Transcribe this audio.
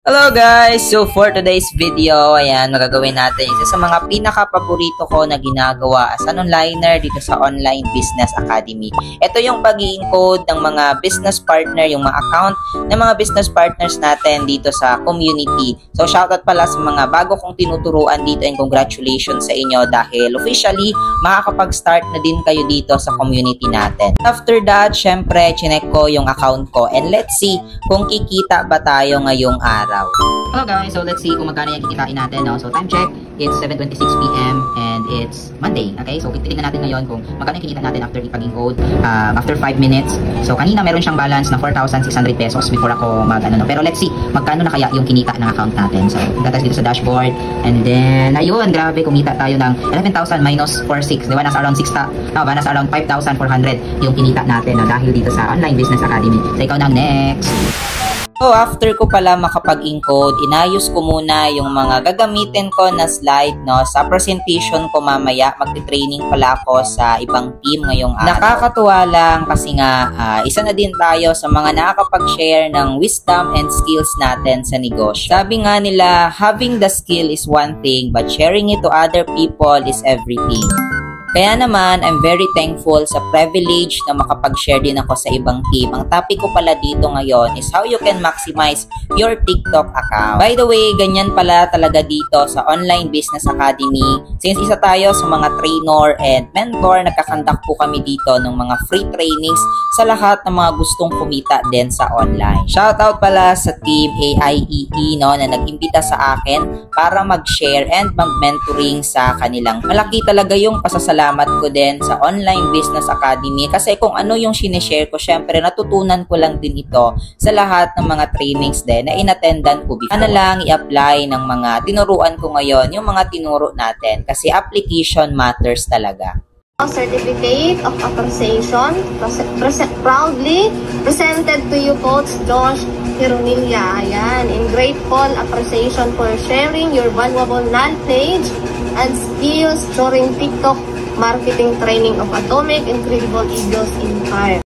Hello guys! So for today's video, ayan, magagawin natin isa sa mga pinaka-paborito ko na ginagawa as an onliner dito sa Online Business Academy. Ito yung pag-i-encode ng mga business partner, yung mga account ng mga business partners natin dito sa community. So shoutout pala sa mga bago kong tinuturuan dito and congratulations sa inyo dahil officially makakapag-start na din kayo dito sa community natin. After that, syempre, chinek ko yung account ko and let's see kung kikita ba tayo ngayong araw. Hello guys, so let's see kung magkano yung kikitain natin, no? So time check, it's 7:26 PM and it's Monday, okay? So titingnan natin ngayon kung magkano yung kinikita natin after ipag-encode, after 5 minutes. So kanina meron siyang balance na 4,600 pesos before ako no? Pero let's see, magkano na kaya yung kinita ng account natin. So punta tayo dito sa dashboard and then, ayun, grabe, kumita tayo ng 11,000 minus 4,600, di ba? Nasa around 5,400 yung kinita natin, no? Dahil dito sa Online Business Academy. So ikaw na next. So, after ko pala makapag-encode, inayos ko muna yung mga gagamitin ko na slide, no? Sa presentation ko mamaya, magti-training pala ako sa ibang team ngayong araw. Nakakatuwa lang kasi nga, isa na din tayo sa mga nakakapag-share ng wisdom and skills natin sa negosyo. Sabi nga nila, having the skill is one thing, but sharing it to other people is everything. Kaya naman, I'm very thankful sa privilege na makapag-share din ako sa ibang team. Ang topic ko pala dito ngayon is how you can maximize your TikTok account. By the way, ganyan pala talaga dito sa Online Business Academy. Since isa tayo sa mga trainer and mentor, nagkakandak po kami dito ng mga free trainings sa lahat ng mga gustong kumita din sa online. Shoutout pala sa team AIEE, no, na nag-imbita sa akin para mag-share and mag-mentoring sa kanilang. Malaki talaga yung pasasalamat ko din sa Online Business Academy kasi kung ano yung sinishare ko, syempre natutunan ko lang din ito sa lahat ng mga trainings din na inattendan ko before. Ano lang i-apply ng mga tinuruan ko ngayon, yung mga tinuro natin kasi application matters talaga. Certificate of Appreciation proudly presented to you, Coach Josh Hironilla. Ayan, in grateful appreciation for sharing your valuable knowledge and skills during TikTok marketing training of Atomic Incredible Eagles in Fire.